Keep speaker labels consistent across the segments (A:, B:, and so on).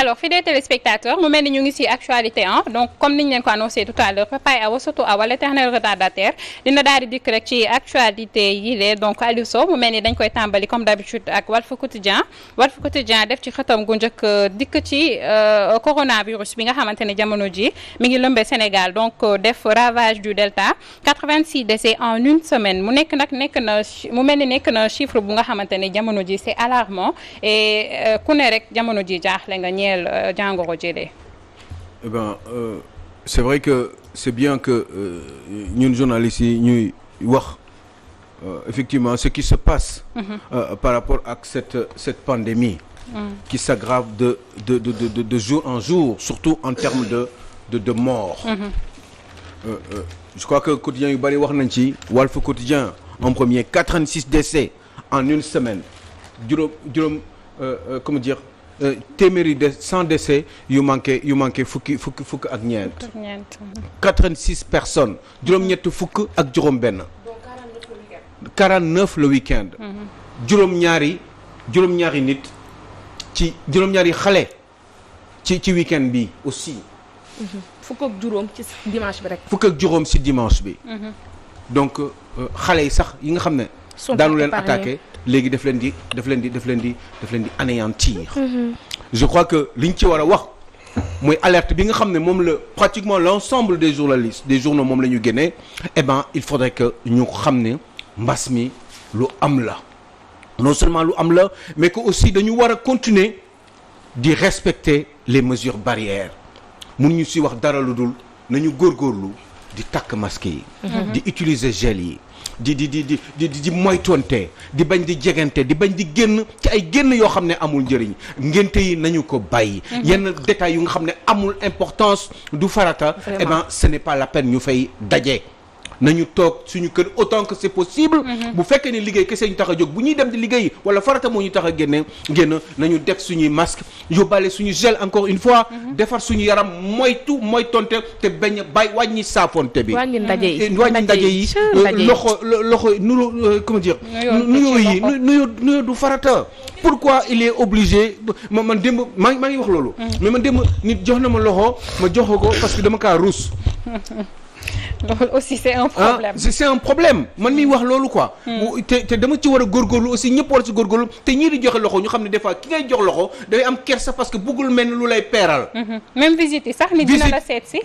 A: alors fidèles téléspectateurs mu mel ni ñu ngi ci actualité donc comme niñ leen ko annoncé tout à l'heure Papa Awa surtout Awa l'éternel retardataire dina daal di dikk rek ci actualité yi lee donc Aliou Sow mu mel ni dañ koy tàmbali comme d'habitude ak Walf Quotidien def ci xëtam gu njëkk dikk ci coronavirus bi nga xamante ne jamono ji mi ngi lëmbee Sénégal donc def ravage du Delta 86 décès en une semaine mu nekk na chiffre bu nga xamante ne jamono ji c'est alarmant et ku ne rek jamono ji jaaxle nga ñeel jàngoro jëlee.
B: Eh ben c'est vrai que c'est bien que ñun journalistes yi ñuy wax effectivement ce qui se passe par rapport ak cette pandémie qui s'aggrave de jour en jour surtout en termes de mort. Je crois que quotidien yu bari wax nañ ci Walf Quotidien en premier 86 décès en une semaine juróom comment dire téeméeri 100 décès yu manqué fukk ak ñeent 86 personnes juróom-ñett fukk ak juróom-benn 49 le week-end juróom-ñaari nit ci juróom-ñaari xale ci week-end bi aussi
C: fukk ak juróom ci dimanche bi rek
B: fukk ak juróom ci dimanche bi donc xale yi sax yi nga xam ne daanu leen attaqué léegi daf leen di anéantir. Je crois que liñ ci war a wax mooy alerte bi nga xam ne moom la pratiquement l'ensemble des journalistes des journaux moom la ñu génnee eh ben il faudrait que ñu xam ne mbas mi lu am la non seulement lu am la mais que aussi dañu war a continuer di respecter les mesures barrières mun ñu si wax dara lu dul nañu góorgóorlu di takk masque yi. di utiliser gel yi. di moytonte di bañ di jegante di bañ di génn ci ay génn yoo xam ne amul njëriñ ngénte yi nañu ko bàyyi yenn détails yu nga xam ne amul importance du farata eh ben ce n'est pas la peine ñu fay daje nañu toog suñu kër autant que c'est possible bu fekkee ne liggéey kese ñu tax a jóg bu ñuy dem di liggéey wala farata moo ñu tax a génn nañu def suñuy masque yóbbaale suñu gel encore une fois defar suñu yaram moytonte te bañ wàññi saafonte bi wàññi ndaje yi loxo nuru comment dire nuyoo du farata pourquoi il est obligé man démb maa ngi wax loolu mais man démb nit jox na ma loxo ma jox ko parce que dama kaa ruus
A: loolu aussi c'est un problème
B: c'est un problème man miy wax loolu quoi te dama ci war a góorgóorlu aussi ñëpp war a ci góorgóorlu te ñii di joxe loxo ñu xam ne des fois ki ngay jox loxo dafay am kersa parce que bëggul mel ni lu lay peeral
A: même visite yi sax ni dina la seet si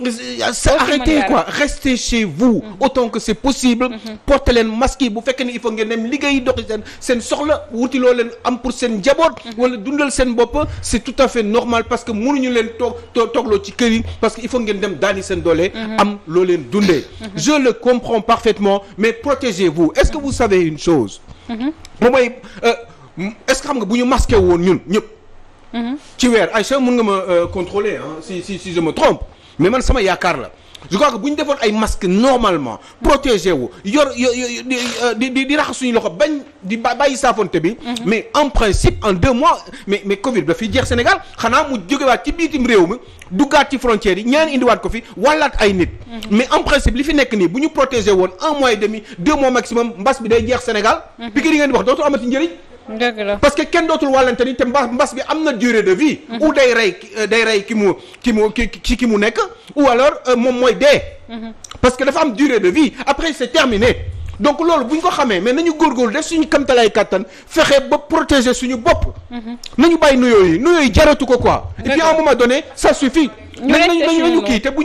B: arrêtez quoi restez chez vous autant que c'est possible portez leen masque yi bu fekkee ne il faut ngeen dem liggéeyi doxi seen soxla wuti loo leen am pour seen njaboot wala dundal seen bopp c'est tout à fait normal parce que mënuñu leen toogloo ci kër yi parce que il faut ngeen dem daani seen doole am loo leen dundee je le comprends parfaitement mais protégez-vous est-ce que vous savez une chose moom mooy est-ce que xam nga bu ñu masqué woon ñun ñëpp ci weer Aïcha mën nga ma contrôler si je me trompe mais man sama yaakaar la je crois que bu ñu defoon ay masques normalement protégé wu di raxas suñu loxo bañ di bàyyi saafonte bi mais en principe en 2 mois mais Covid bi dafay jeex Sénégal xanaa mu jógewaat ci biitim réew mi duggaat ci frontières yi ñaan indiwaat ko fi wàllaat ay nit mais en principe li fi nekk nii bu ñu protégé woon 1 mois et demi 2 mois maximum mbas bi day jeex Sénégal piqûre yi ngeen di wax dootul amati njëriñ parce que kenn dootul wàllante ni te mbas bi am na durée de vie ou day rey ki mu nekk ou alors moom mooy dee parce que dafa am durée de vie après c'est terminé donc loolu bu ñu ko xamee mais nañu góorgóorlu def suñu kamtalaay kattan fexe ba protéger suñu bopp nañu bàyyi nuyoo yi jaratu ko quoi et puis à un moment donné ça suffit nañu kii te bu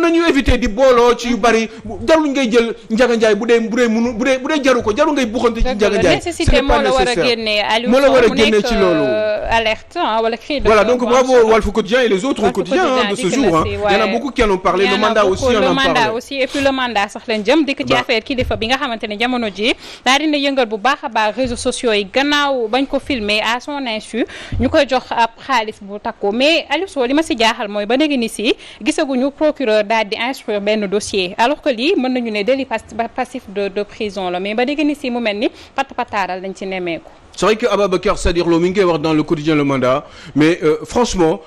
B: nañu éviter di booloo ci yu bari jarul ngay jël njaganjaay bu dee jaru ko jaru ngay buxante ci njaganjaay
A: nécessité moo la war a génne ci loolu alerte wala cri de
B: voilà donc bravo Walf Quotidien et les autres quotidiens de ce jour il y en a beaucoup qui en ont parlé le mandat aussi on en parle
A: aussi et puis le mandat sax lañ jëm dikk ci affaire kilifa bi nga xamante ne jamono ji daal dina yëngal bu baax a baax réseaux sociaux yi gannaaw bañ ko filmer à son insu ñu koy jox ab xaalis bu takku mais Aliou Sow li ma si jaaxal mooy ba léegi ni si gisaguñu procureur daal di instruire benn dossier alors que lii mën nañu ne délit passif de prison la mais ba léegi ni si mu mel ni pataaral lañ ci nemmeeku.
B: C'est vrai que Ababacar Sadikh Lo mi ngi koy wax dans le quotidien Le Mandat mais franchement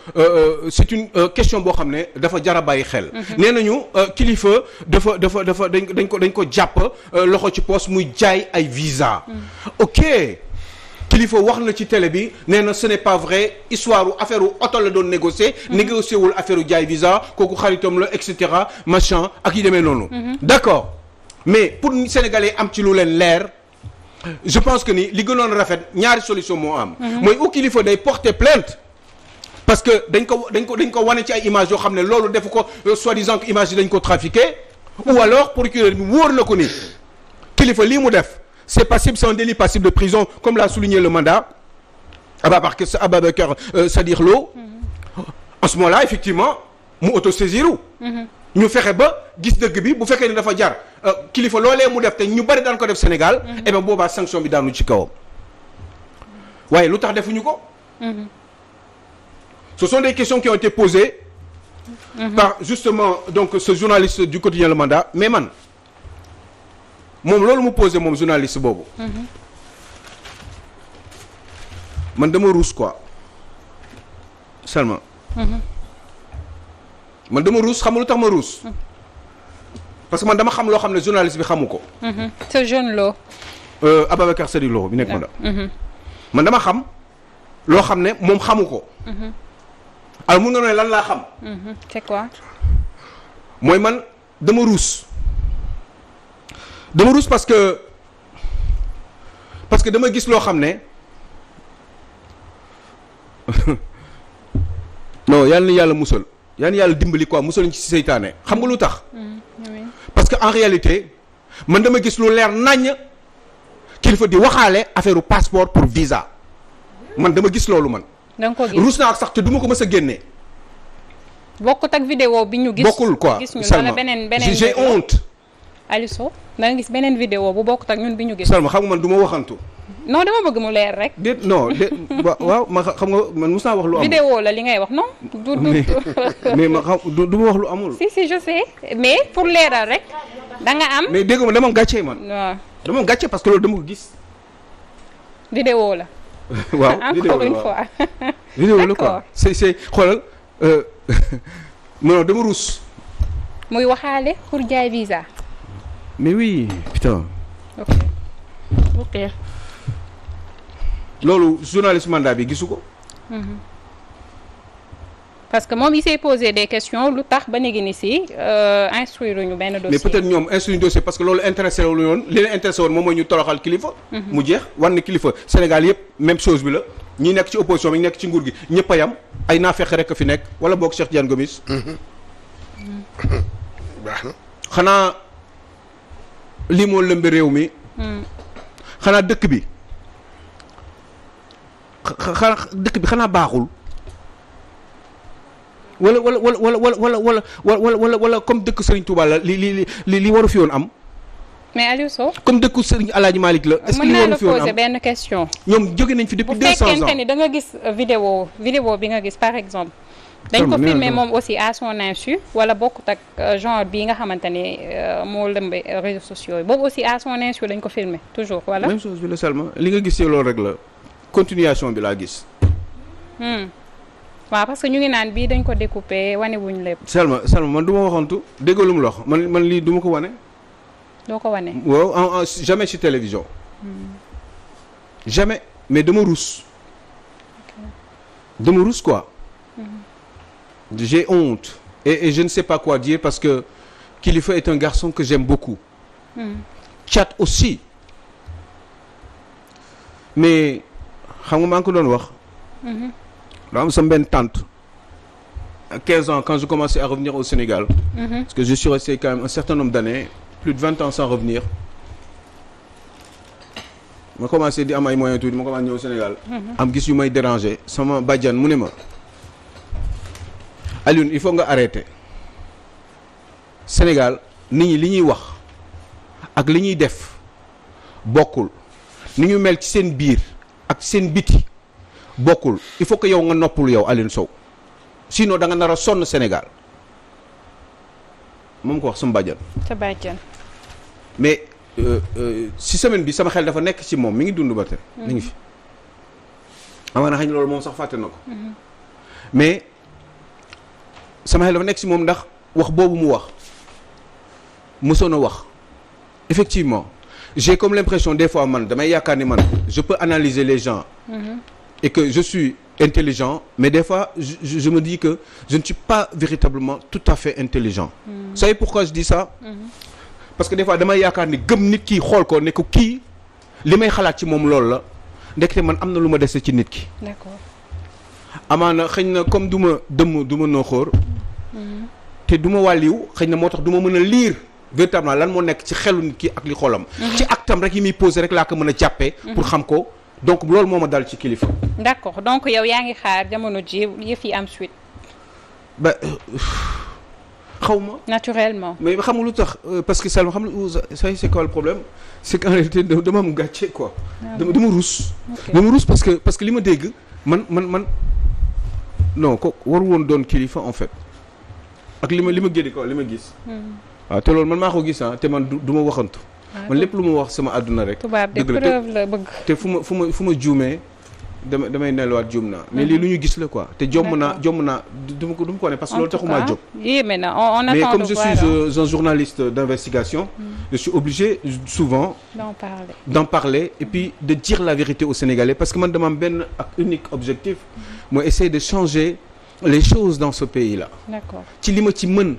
B: c'est une question boo xam ne dafa jar a bàyyi xel. nee nañu kilifa dañ ko jàpp loxo ci poste muy jaay ay visa. ok kilifa wax na ci télé bi nee na ce n'est pas vrai histoire affaire oto la doon négocier. négocier wul affaire jaay visa kooku xaritam la et cetera machin ak yi demee noonu. d'accord mais pour sénégalais am ci lu leen leer je pense que ni li gënoon rafet ñaari solution moo am. mooy u kilifa day porter plainte. parce que dañ ko wane ci ay images yoo xam ne loolu defu ko soi-disant que image yi dañ ko trafiqué. ou alors procureur bi wóor na ko ni kilifa lii mu def. c'est passible, c'est un délit passible de prison, comme l'a souligné le mandat Ababacar Sadikh Lo. En ce moment-là, effectivement, mu autosaisir. ñu fexe ba gis dëgg bi bu fekkee ne dafa jar kilifa loolee mu def te ñu bari daan ko def Sénégal. et bien boobaa sanction bi daanu ci kawam. waaye lu tax defuñu ko. Ce sont des questions qui ont été posées. Par justement donc ce journaliste du quotidien Le Mandat mais man. moom loolu mu posé moom journaliste boobu. man dama ruus quoi seulement. man dama ruus xam lu tax ma ruus. parce que man dama xam loo xam ne journaliste bi xamu ko.
A: ce jeune Lo.
B: Ababacar Sadikh Lo bi nekk ma da man dama xam loo xam ne moom xamu ko. alors mun nga ne lan laa xam.
A: c'est quoi.
B: mooy man dama ruus. dama ruus parce que dama gis loo xam ne non yal na yàlla musal yal na yàlla dimbali quoi musal ci seytaane xam nga lu tax. parce que en réalité man dama gis lu leer naññ kilifa di waxaale affaire passeport pour visa man dama gis loolu man.
A: da nga ko gis
B: ruus naa ak sax te du ma ko mës a génnee.
A: bokkut ak vidéo bi ñu gis.
B: bokkul quoi
A: gis ñu wala beneen
B: j'ai honte.
A: Aliou Sow da nga gis beneen vidéo bu bokkut ak ñun bi ñu gis.
B: Salma xam nga man du ma waxantu.
A: non dama bëgg mu leer rek.
B: déet non déet waaw ma xam nga man mos naa wax lu amul.
A: vidéo la li ngay wax non.
B: mais ma xam du ma wax lu amul.
A: si je sais mais pour leeral rek da nga am.
B: mais dégg nga dama gàccee man.
A: waaw
B: dama gàccee parce que loolu dama ko gis.
A: vidéo la.
B: waaw
A: encore une fois.
B: vidéo la quoi c'est xoolal non dama ruus.
A: muy waxaale pour jaay visa.
B: mais oui putain.
C: ok.
B: loolu journaliste mandat bi gisu ko.
A: parce que moom il s'est posé des questions lu tax ba léegi ni si instruire ñu benn dossier.
B: mais peut-être ñoom instruire dossier parce que loolu intéressé wu ñu woon li leen intéressé woon moom mooy ñu toroxal kilifa. mu jeex war na kilifa Sénégal yëpp même chose bi la ñi nekk ci opposition bi ñi nekk ci nguur gi ñëpp a yam ay naafeq rek a fi nekk wala boog Cheikh Tidiane Gomis.
D: baax na.
B: xanaa lii moo lëmbe réew mi. xanaa dëkk bi xanaa baaxul. wala comme dëkk Serigne Touba la li waru fi woon am.
A: mais Aliou Sow.
B: comme dëkku Serigne Alaaji Malick la. est-ce que li waru fi woon am
A: mën naa la poser benn question.
B: ñoom jóge nañ fi depuis 200 ans
A: bu fekkente ni da nga gis vidéo bi nga gis par exemple. dañ ko filmer moom aussi à son insu wala bokkut ak genre bii nga xamante ni moo lëmbe réseaux sociaux yi boobu aussi à son insu lañ ko filmer toujours voilà.
B: même chose bi la Salma li nga gis loolu rek la continuation bi laa gis.
A: waaw parce que ñu ngi naan bii dañ ko découper wane wuñ lépp.
B: Salma man du ma waxantu déggoo lu mu la wax man lii du ma ko wane.
A: doo ko wane.
B: waaw jamais ci télévision. jamais mais dama ruus. dama ruus quoi. J'ai honte et je ne sais pas quoi dire parce que Kilifeu est un garçon que j'aime beaucoup. Thiat aussi. mais xam nga maa ngi ko doon wax. daa am sama benn tante à 15 ans quand je commençais à revenir au Sénégal. Parce que je suis resté quand même un certain nombre d'années plus de 20 ans sans revenir. ma commencé di am ay moyens tuuti ma commencé ñëw Sénégal. am gis yu may déranger sama bàjjan mu ne ma. Alioune il faut nga arrêter Sénégal nit ñi li ñuy wax ak li ñuy def bokkul ni ñu mel ci seen biir ak seen biti bokkul il faut que yow nga noppul yow Alioune Sow sinon da nga nar a sonn Sénégal moom ko wax sama bàjjan.
A: sa bàjjan.
B: mais si semaine bi sama xel dafa nekk ci moom mi ngi dund ba tey. mi ngi fi amaana xëy na loolu moom sax fàtte na ko. mais. sama xel dafa nekk ci moom ndax wax boobu mu wax mësoon a wax effectivement j'ai comme l'impression des fois man damay yaakaar ni man je peux analyser les gens et que je suis intelligent mais des fois je me dis que je ne suis pas véritablement tout à fait intelligent. Vous savez pourquoi je dis ça? Parce que des fois damay yaakaar ni gëm nit ki xool ko ne ko kii li may xalaat ci moom loolu la ndekete man am na lu ma dese ci nit ki.
A: D'accord.
B: amaana xëy na comme du ma dëmm du ma nooxóor te du ma wàlliw xëy na moo tax du ma mën a lire véritablement lan moo nekk ci xelu nit ki ak li xolam. ci actam rek yi muy posé rek laa ko mën a jàppee. pour xam ko donc loolu moo ma dal ci kilifa.
A: D'accord donc yow yaa ngi xaar jamono ji yëf yi am suite.
B: ba xaw ma.
A: Naturellement.
B: mais xam nga lu tax parce que Salma xam nga c'est quoi le problème c'est qu'en réalité dama am gàcce quoi. dama rus. dama rus parce que li ma dégg man non ko waru woon doon kilifa en fait ak li ma génne ko li ma gis. waaw te loolu man maa ko gis te man du ma waxantu. man lépp lu ma wax sama àdduna rek.
A: tubaab de preuve la bëgg.
B: te fu ma juumee damay nelluwaat juum naa. mais lii lu ñu gis la quoi te jomm naa du ma ko ne parce que loolu taxumaa jóg.
A: mais on attend
B: mais comme je suis un journaliste d'investigation. je suis obligé souvent. d'en parler et puis de dire la vérité aux Sénégalais parce que man dama am benn ak unique objectif. mooy essayer de changer les choses dans ce pays-là. D'accord. ci li ma ci mën.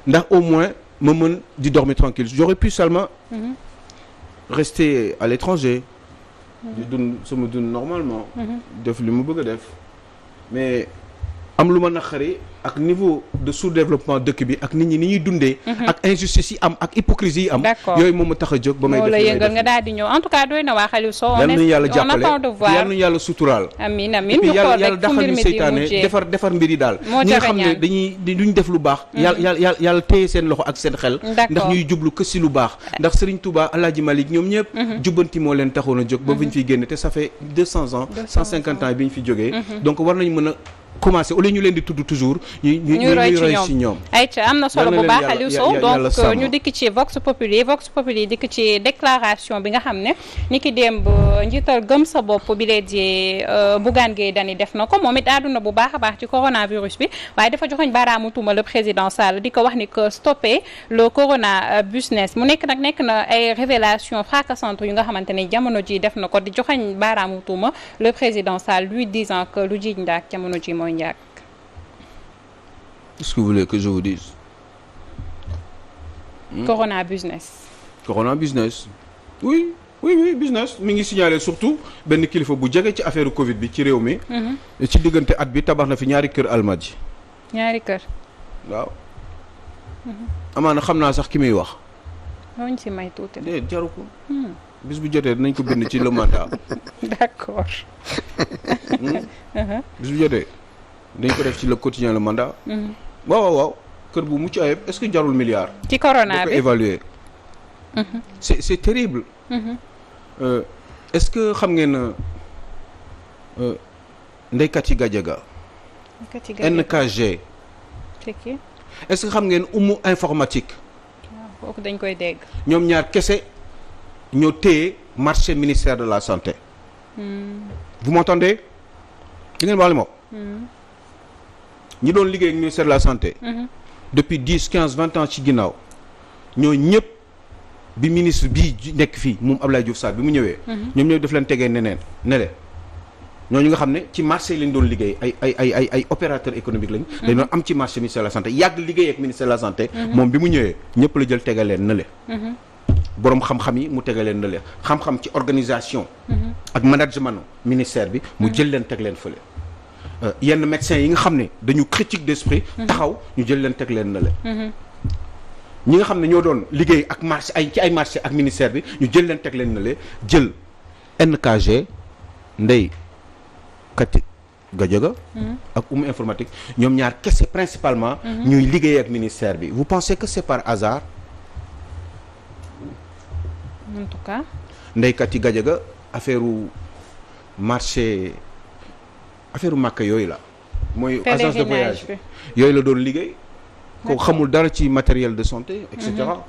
B: ndax au moins ma mën di dormir tranquille j'aurais pu seulement rester à l'étranger di dund sama dund normalement def li ma bëgg a def mais am lu ma naqari ak niveau de sous-développement dëkk bi ak nit ñi ni ñuy dundee ak injustice yi am ak hypocrisie yi am yooyu moom ma tax a jóg ba may def
A: la yëngal nga daal di ñëw en tout cas doy na waa Khalifa Sow
B: yal nañu yàlla jàppale
A: on attend de voir
B: yal nañu yàlla suturaal
A: amiin amiin ñu xool rek fu mbir mi di mujjee
B: defar mbir yi daal ñi nga xam ne duñ def lu baax yàlla téye seen loxo ak seen xel ndax ñuy jublu kës si lu baax ndax Serigne Touba Alaaji Malik ñoom ñëpp jubbanti moo leen taxoon a jóg ba biñ fiy génne te ça fait 200 ans 150 ans bi ñu fi jógee donc war nañu mën a commencé au lieu ñu leen di tudd toujours ñu roy ci ñoom ayca
A: am na solo bu baax Aliou Sow donc ñu dikk ci Vox Populi dikk ci déclaration bi nga xam ne ni ki démb njiital gëm sa bopp bi lee di Bougane Gueye Dany def na ko moom it àdduna bu baax a baax ci coronavirus bi waaye dafa joxoñ baaraamu tuuma le président Sall di ko wax ni que stopper le corona business mu nekk na ay révélation fracassantes yu nga xamante ne jamono ji def na ko di joxoñ baaraamu tuuma le président Sall lui disant que lu jiiñ ndaak jamono ji mooy njàkk.
B: Qu'est-ce que vous voulez que je vous dise?
A: Corona business.
B: Oui, business mi ngi signalé surtout benn kilifa bu jege ci affaire Covid bi ci réew mi. ci diggante at bi tabax na fi ñaari kër Almadi.
A: ñaari kër.
B: waaw. amaana xam naa sax ki muy wax.
A: nooñu si may tuuti.
B: jaru ko. bis bu jotee dinañ ko bind ci le mandat.
A: D'accord.
B: bis bu jotee dañ ko def ci le quotidien le mandat. waaw kër bu mucc ayib est-ce que jarul milliard.
A: ci corona bi
B: évaluer. c'est terrible. Est-ce que xam ngeen Ndeye Kati Gadiaga. NKG.
A: c'est qui.
B: est-ce que xam ngeen Umu informatique.
A: waaw kooku dañ koy dégg.
B: ñoom ñaar kese ñoo téye marché ministère de la santé. vous m'entendez. di ngeen wax li ma ñi doon liggéey ak ministère de la santé. depuis 10 15 20 ans ci ginnaaw ñoo ñëpp bi ministre bii nekk fii moom Abdoulaye Diouf Sarr bi mu ñëwee. ñoom ñooy def leen tegee neneen ne leen ñooñu nga xam ne ci marché yi lañ doon liggéey ay opérateur économique lañ. dañ doon am ci marché ministère de la santé yàgg liggéey ak ministère de la santé. moom bi mu ñëwee ñëpp la jël tegal leen ne boroom xam-xam yi mu tegal leen ne xam-xam ci organisation. ak management ministère bi mu jël leen teg leen fële. yenn médecins yi nga xam ne dañu critique d'esprit taxaw ñu jël leen teg leen na le ñi nga xam ne ñoo doon liggéey ak marché ci ay marché ak ministère bi ñu jël leen teg leen na le jël NKG Ndeye Kati Gadiaga ak informatique ñoom ñaar kese principalement ñuy liggéey ak ministère bi vous pensez que c'est par hasard?
A: En tout cas
B: Ndeye Kati Gadiaga affaire Makka yooyu la mooy agence de voyage yooyu la doon liggéey ko xamul dara ci matériel de santé et cetera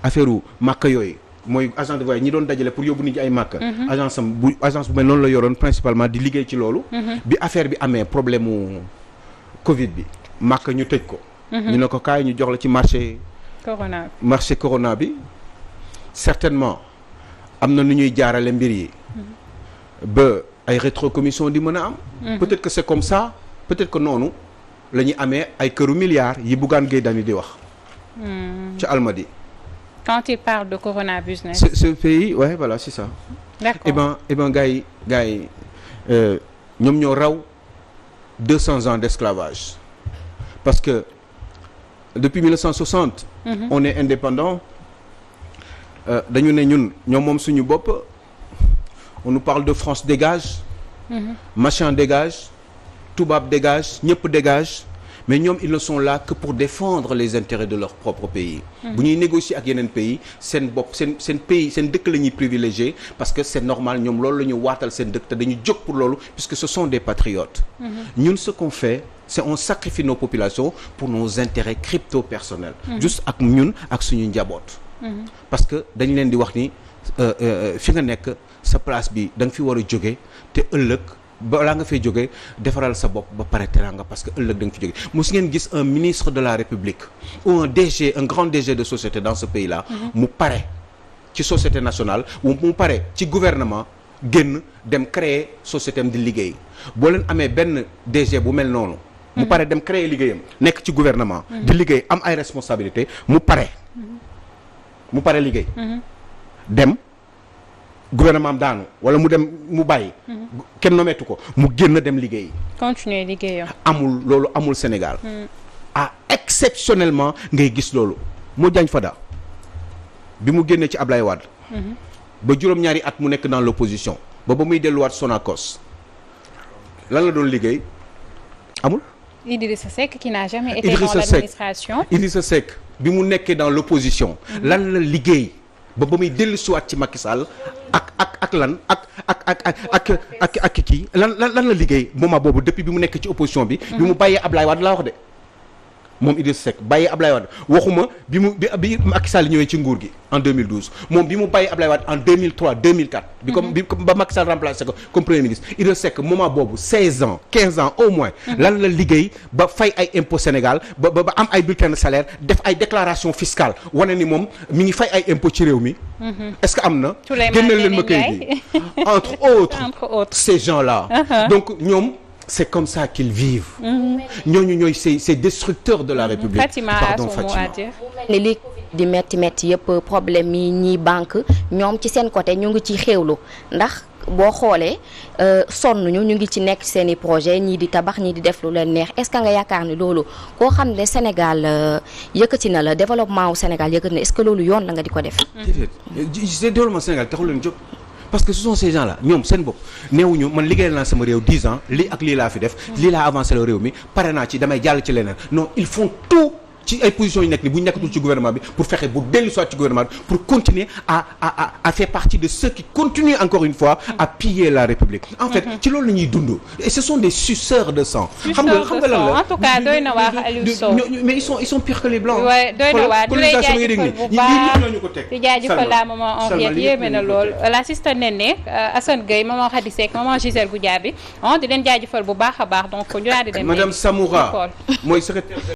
B: affaire Makka yooyu mooy agence de voyage ñi doon dajale pour yóbbu nit ñi ay Makka agence bu mel noonu la yoroon principalement di liggéey ci loolu bi affaire bi amee problème mu Covid bi Makka ñu tëj ko ñu ne ko kaay ñu jox la ci marché corona bi certainement am na nu ñuy jaarale mbir yi ba ay rétrocommission di mën a am. peut-être que c'est comme ça peut-être que noonu la ñuy amee ay këru milliards yi Bougane Gueye Dany di wax. ci Almadies.
A: quand il parle de Corona Business.
B: ce pays ouais voilà c'est ça.
A: d'accord
B: eh ben gars yi ñoom ñoo raw 200 ans d'esclavage parce que depuis 1960. on est indépendant dañu ne ñun ñoom moom suñu bopp on nous parle de France dégage. machin dégage. tubaab dégage ñëpp dégage. mais ñoom ils ne sont là que pour défendre les intérêts de leur propre pays. bu ñuy négocier ak yeneen pays seen bopp seen pays seen dëkk la ñuy privilégié parce que c'est normal ñoom loolu la ñu waatal seen dëkk te dañu jóg pour loolu puisque ce sont des patriotes. ñun ce qu'on fait c'est on sacrifie nos populations pour nos intérêts crypto-personnels. juste ak ñun ak suñu njaboot. parce que dañ leen di wax ni fi nga nekk sa place bi da nga fi war a jóge te ëllëg. balaa nga fay jógee defaral sa bopp ba pare teranga parce que ëllëg da nga fi jógee mos ngeen gis un ministre de la République ou un DG un grand DG de société dans ce pays là mu pare ci société nationale ou mu pare ci gouvernement génn dem créer société am di liggéey boo leen amee benn DG bu mel noonu mu pare dem créer liggéeyam nekk ci gouvernement di liggéey am ay responsabilité mu pare liggéey dem gouvernement am daanu wala mu dem mu bàyyi. kenn nomeetu ko mu génn dem liggéey.
A: continuer liggéeyam.
B: loolu amul Sénégal. Exceptionnellement ngay gis loolu. moo Diagne Fada bi mu génnee ci Ablaye Wade. ba juróom-ñaari at mu nekk dans l'opposition ba muy delluwaat Sonacos lan la doon liggéey amul.
A: Idrissa Seck qui n'a jamais été dans l'administration.
B: Idrissa Seck bi mu nekkee dans l'opposition lan la liggéey. ba muy dellusiwaat ci Macky Sall ak lan ak kii lan la liggéey moment boobu depuis bi mu nekk ci opposition bi. bi mu bàyyee Ablaye Wade laa wax de moom Idrissa Seck bàyyee Ablaye Wade waxuma bi Macky Sall ñëwee ci nguur gi en 2012 moom bi mu bàyyee Ablaye Wade en 2003 2004. bi ba Macky Sall remplacé ko comme premier ministre Idrissa Seck moment boobu 16 ans 15 ans au moins. lan la liggéey ba fay ay impôts Sénégal ba am ay bulletins de salaire def ay déclaration fiscale wane ni moom mi ngi fay ay impôts ci réew mi. est-ce que am na. génneel leen ma kayit bi entre autres ces gens-là. donc ñoom. c'est comme ça qu'ils vivent. ñooñu ñooy ces destructeurs de la République. Pardon Fatima.
D: ne li di metti yëpp problème yi ñii banque ñoom ci seen côté ñu ngi ci xéewlu ndax boo xoolee sonn ñu ngi ci nekk seen i projet ñii di tabax ñii di def lu leen neex est-ce que nga yaakaar ni loolu koo xam ne Sénégal yëkkati na la développement wu Sénégal yëkkati na est-ce que loolu yoon la nga di ko def.
B: déedéet développement Sénégal taxul leen jóg. parce que ce sont ces gens là ñoom seen bopp neewuñu man liggéeyal naa sama réew 10 ans lii ak lii laa fi def lii laa avancé le réew mi pare naa ci damay jàll ci leneen non ils font tout ci ay positions yu nekk ni bu ñu nekkatul ci gouvernement bi pour fexe bu dellu soit ci gouvernement bi pour continuer à faire partie de ceux qui continuent encore une fois à piller la République en fait ci loolu la ñuy dund et ce sont des suceurs de sang xam nga lan la
A: en tout cas doy na waar Aliou Sow
B: mais ils sont pires que les blancs
A: doy na waar ñu lay jaajëfal bu baax
B: di
A: jaajëfal la maman Henriette yéeme na lool la sista Néné Assane Gueye maman Khady Seck maman Gisèle Goudiaby di leen jaajëfal bu baax a baax donc ñu daal di dem
B: Madame Samoura mooy secrétaire